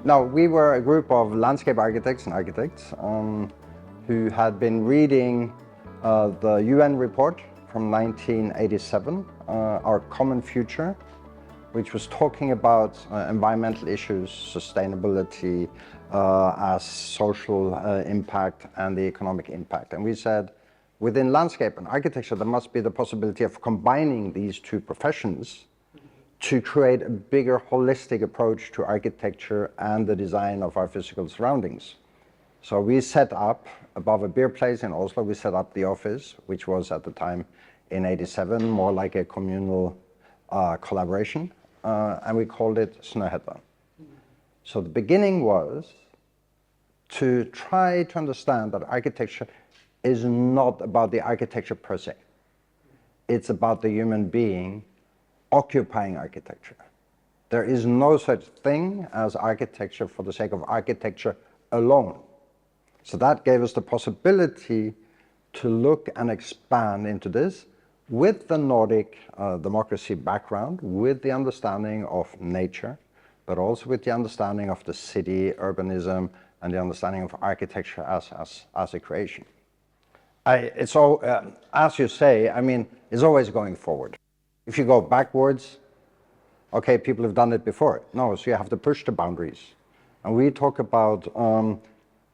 No, we were a group of landscape architects and architects who had been reading the UN report from 1987, Our Common Future, which was talking about environmental issues, sustainability as social impact and the economic impact. And we said, within landscape and architecture, there must be the possibility of combining these two professions to create a bigger holistic approach to architecture and the design of our physical surroundings. So we set up, above a beer place in Oslo, we set up the office, which was at the time in '87 more like a communal collaboration, and we called it Snohetta. So the beginning was to try to understand that architecture is not about the architecture per se. It's about the human being occupying architecture. There is no such thing as architecture for the sake of architecture alone. So that gave us the possibility to look and expand into this with the Nordic democracy background, with the understanding of nature, but also with the understanding of the city, urbanism, and the understanding of architecture as a creation. As you say, I mean, it's always going forward. If you go backwards, okay, people have done it before. No, so you have to push the boundaries. And we talk about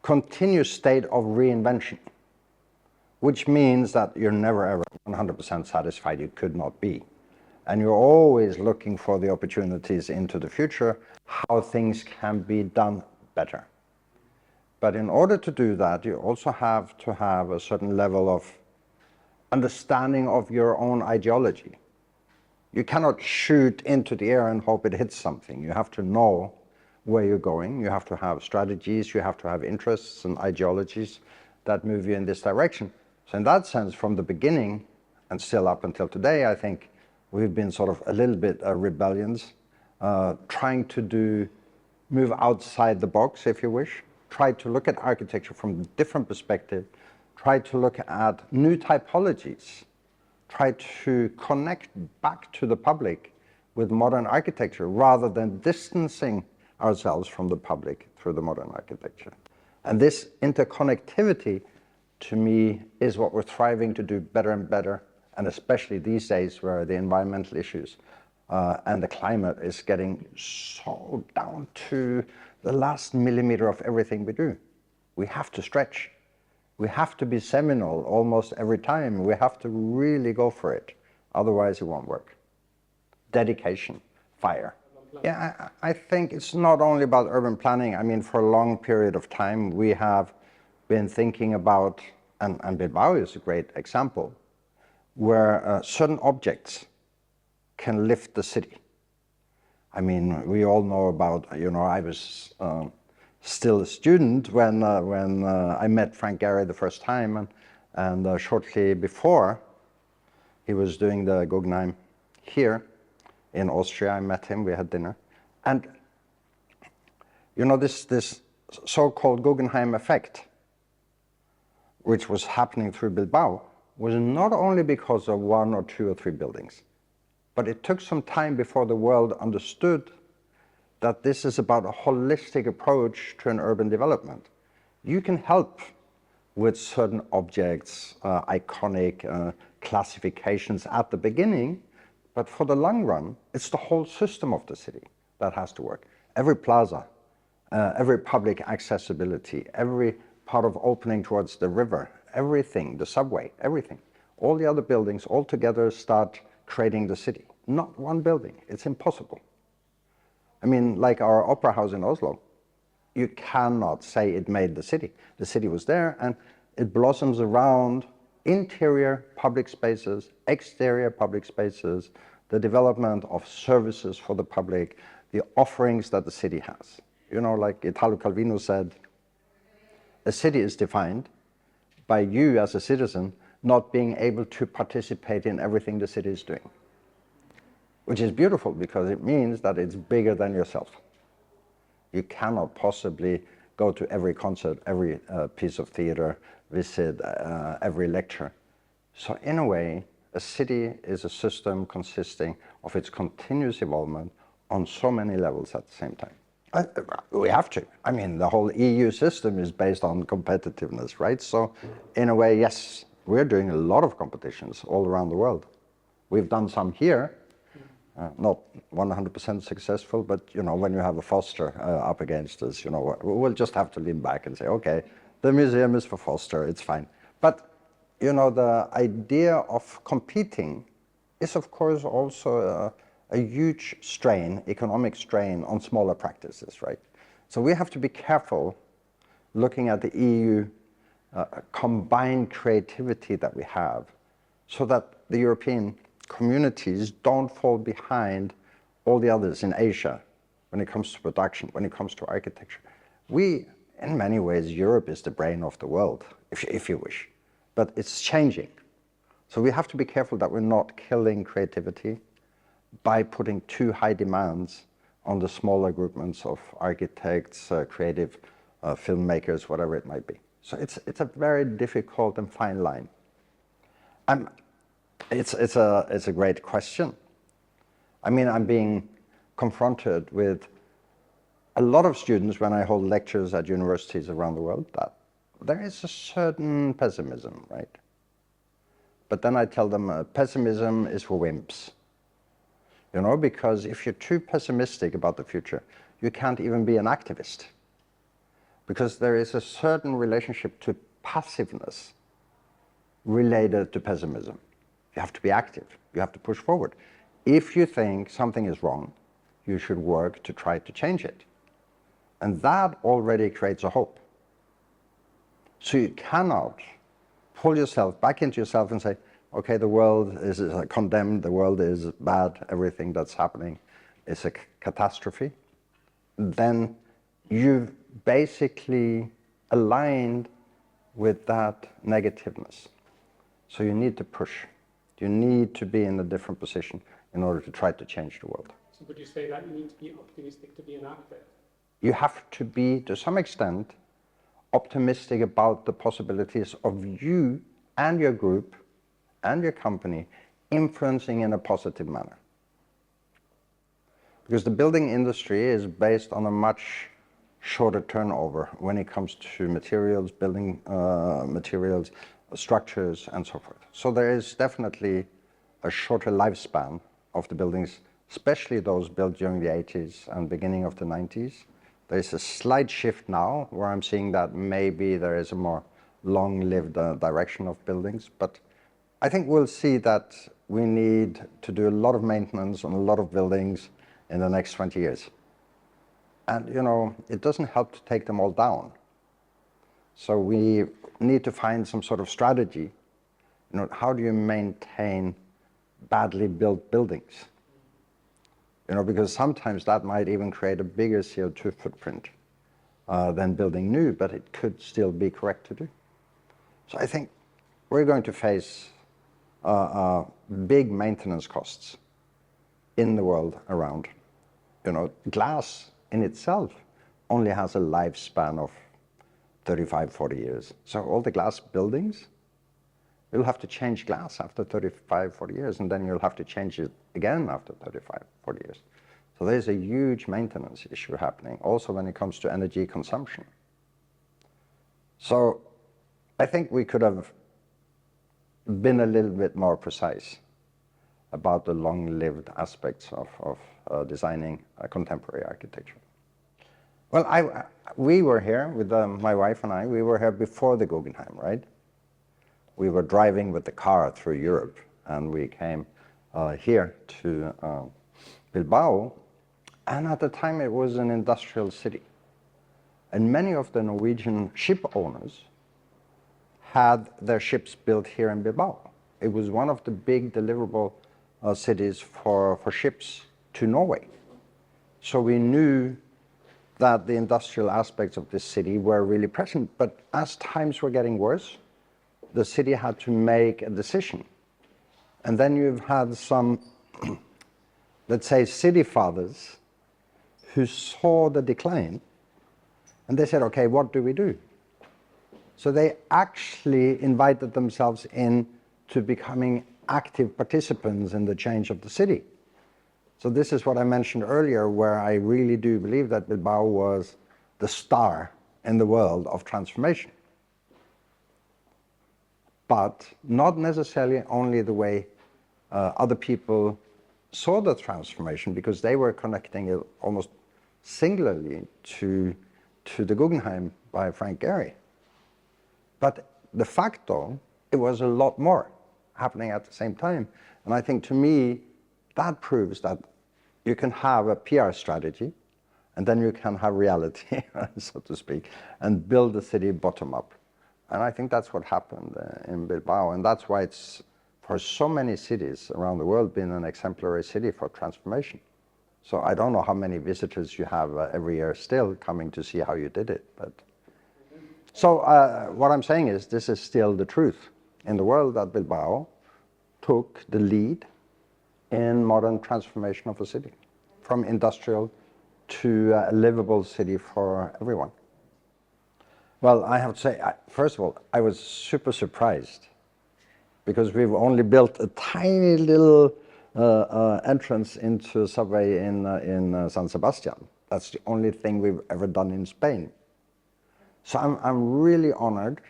continuous state of reinvention, which means that you're never ever 100% satisfied. You could not be. And you're always looking for the opportunities into the future, how things can be done better. But in order to do that, you also have to have a certain level of understanding of your own ideology. You cannot shoot into the air and hope it hits something. You have to know where you're going. You have to have strategies. You have to have interests and ideologies that move you in this direction. So in that sense, from the beginning and still up until today, I think we've been sort of a little bit rebellions, trying to move outside the box, if you wish, try to look at architecture from a different perspective, try to look at new typologies, try to connect back to the public with modern architecture rather than distancing ourselves from the public through the modern architecture. And this interconnectivity, to me, is what we're striving to do better and better, and especially these days where the environmental issues and the climate is getting so down to the last millimeter of everything we do. We have to stretch. We have to be seminal almost every time. We have to really go for it. Otherwise, it won't work. Dedication, fire. Yeah, I think it's not only about urban planning. I mean, for a long period of time, we have been thinking about, and Bilbao is a great example, where certain objects can lift the city. I mean, we all know about, I was still a student when I met Frank Gehry the first time, and shortly before he was doing the Guggenheim here in Austria. I met him, we had dinner, and this so-called Guggenheim effect, which was happening through Bilbao, was not only because of one or two or three buildings, but it took some time before the world understood that this is about a holistic approach to an urban development. You can help with certain objects, iconic classifications at the beginning, but for the long run, it's the whole system of the city that has to work. Every plaza, every public accessibility, every part of opening towards the river, everything, the subway, everything. All the other buildings all together start creating the city. Not one building, it's impossible. I mean, like our opera house in Oslo, you cannot say it made the city. The city was there, and it blossoms around interior public spaces, exterior public spaces, the development of services for the public, the offerings that the city has. Like Italo Calvino said, a city is defined by you as a citizen not being able to participate in everything the city is doing. Which is beautiful because it means that it's bigger than yourself. You cannot possibly go to every concert, every piece of theater, visit every lecture. So in a way, a city is a system consisting of its continuous involvement on so many levels at the same time. Uh, we have to. I mean, the whole EU system is based on competitiveness, right? So, in a way, yes, we're doing a lot of competitions all around the world. We've done some here, not 100% successful, but you know, when you have a Foster up against us, you know, we'll just have to lean back and say, okay, the museum is for Foster, it's fine. But you know, the idea of competing is, of course, also a huge strain, economic strain on smaller practices, right? So we have to be careful looking at the EU combined creativity that we have so that the European communities don't fall behind all the others in Asia when it comes to production, when it comes to architecture. We, in many ways, Europe is the brain of the world, if you wish, but it's changing. So we have to be careful that we're not killing creativity by putting too high demands on the smaller groupings of architects, creative filmmakers, whatever it might be. So it's a very difficult and fine line. It's a great question. I mean, I'm being confronted with a lot of students when I hold lectures at universities around the world that there is a certain pessimism, right? But then I tell them pessimism is for wimps. You know, because if you're too pessimistic about the future, you can't even be an activist. Because there is a certain relationship to passiveness related to pessimism. You have to be active. You have to push forward. If you think something is wrong, you should work to try to change it. And that already creates a hope. So you cannot pull yourself back into yourself and say, okay, the world is condemned, the world is bad, everything that's happening is a catastrophe. Then you've basically aligned with that negativeness. So you need to push. You need to be in a different position in order to try to change the world. So would you say that you need to be optimistic to be an actor? You have to be, to some extent, optimistic about the possibilities of you and your group and your company influencing in a positive manner. Because the building industry is based on a much shorter turnover when it comes to materials, building materials, structures, and so forth. So there is definitely a shorter lifespan of the buildings, especially those built during the 80s and beginning of the 90s. There is a slight shift now where I'm seeing that maybe there is a more long-lived direction of buildings, but I think we'll see that we need to do a lot of maintenance on a lot of buildings in the next 20 years. And, you know, it doesn't help to take them all down. So we need to find some sort of strategy. You know, how do you maintain badly built buildings? You know, because sometimes that might even create a bigger CO2 footprint than building new, but it could still be correct to do. So I think we're going to face big maintenance costs in the world around. You know, glass in itself only has a lifespan of 35, 40 years. So all the glass buildings, you'll have to change glass after 35, 40 years, and then you'll have to change it again after 35, 40 years. So there's a huge maintenance issue happening, also when it comes to energy consumption. So I think we could have been a little bit more precise about the long-lived aspects of designing contemporary architecture. Well, we were here with my wife and I, we were here before the Guggenheim, right? We were driving with the car through Europe, and we came here to Bilbao, and at the time it was an industrial city. And many of the Norwegian ship owners had their ships built here in Bilbao. It was one of the big deliverable cities for ships to Norway. So we knew that the industrial aspects of this city were really present, but as times were getting worse, the city had to make a decision. And then you've had some, let's say, city fathers who saw the decline, and they said, okay, what do we do? So they actually invited themselves in to becoming active participants in the change of the city. So this is what I mentioned earlier, where I really do believe that Bilbao was the star in the world of transformation. But not necessarily only the way other people saw the transformation, because they were connecting it almost singularly to the Guggenheim by Frank Gehry. But de facto, it was a lot more happening at the same time. And I think, to me, that proves that you can have a PR strategy, and then you can have reality, so to speak, and build the city bottom up. And I think that's what happened in Bilbao, and that's why it's, for so many cities around the world, been an exemplary city for transformation. So I don't know how many visitors you have every year still coming to see how you did it. But so what I'm saying is, this is still the truth in the world, that Bilbao took the lead in modern transformation of a city, from industrial to a livable city for everyone. Well, I have to say, first of all, I was super surprised, because we've only built a tiny little entrance into a subway in San Sebastian. That's the only thing we've ever done in Spain. So I'm really honored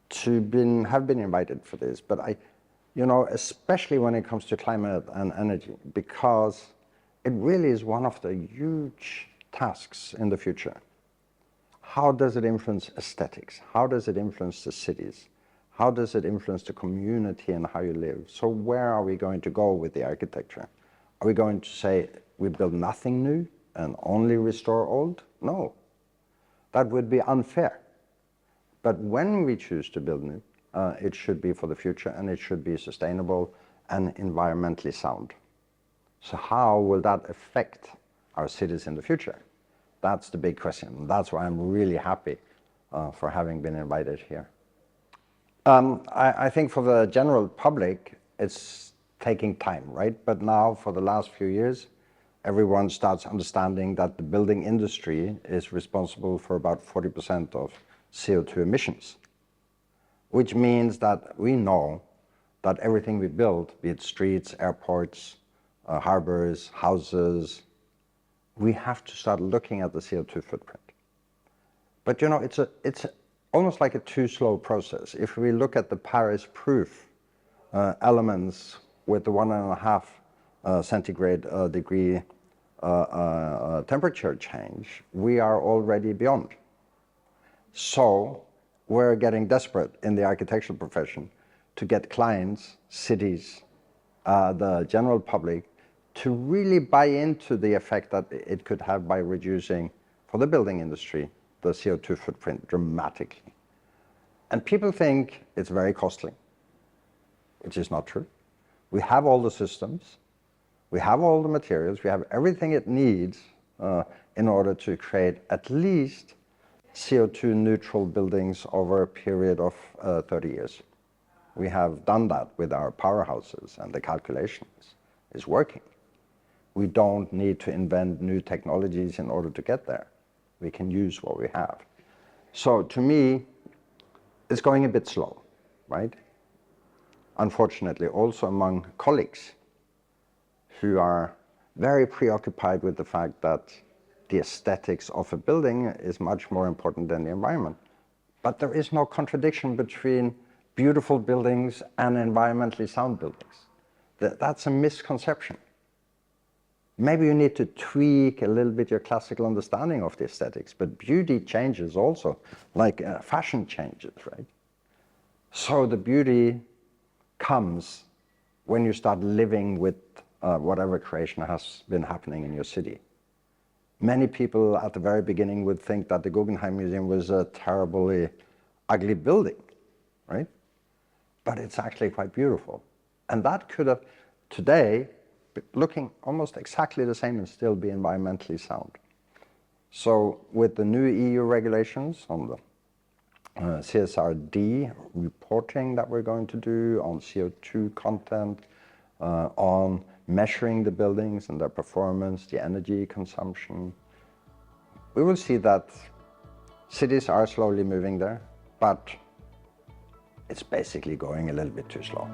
to have been invited for this. But especially when it comes to climate and energy, because it really is one of the huge tasks in the future. How does it influence aesthetics? How does it influence the cities? How does it influence the community and how you live? So where are we going to go with the architecture? Are we going to say we build nothing new and only restore old? No, that would be unfair. But when we choose to build new, it should be for the future, and it should be sustainable and environmentally sound. So how will that affect our cities in the future? That's the big question. That's why I'm really happy for having been invited here. I think for the general public, it's taking time, right? But now, for the last few years, everyone starts understanding that the building industry is responsible for about 40% of CO2 emissions, which means that we know that everything we build, be it streets, airports, harbors, houses, we have to start looking at the CO2 footprint. But it's almost like a too slow process. If we look at the Paris proof elements with the 1.5 centigrade degree temperature change, we are already beyond. So we're getting desperate in the architectural profession to get clients, cities, the general public, to really buy into the effect that it could have by reducing, for the building industry, the CO2 footprint dramatically. And people think it's very costly, which is not true. We have all the systems, we have all the materials, we have everything it needs in order to create at least CO2 neutral buildings over a period of 30 years. We have done that with our powerhouses, and the calculations is working. We don't need to invent new technologies in order to get there. We can use what we have. So to me, it's going a bit slow, right? Unfortunately, also among colleagues who are very preoccupied with the fact that the aesthetics of a building is much more important than the environment. But there is no contradiction between beautiful buildings and environmentally sound buildings. That's a misconception. Maybe you need to tweak a little bit your classical understanding of the aesthetics, but beauty changes also, like fashion changes, right? So the beauty comes when you start living with whatever creation has been happening in your city. Many people at the very beginning would think that the Guggenheim Museum was a terribly ugly building, right? But it's actually quite beautiful. And that could have, today, looking almost exactly the same and still be environmentally sound. So with the new EU regulations on the CSRD reporting that we're going to do, on CO2 content, on measuring the buildings and their performance, the energy consumption, we will see that cities are slowly moving there, but it's basically going a little bit too slow.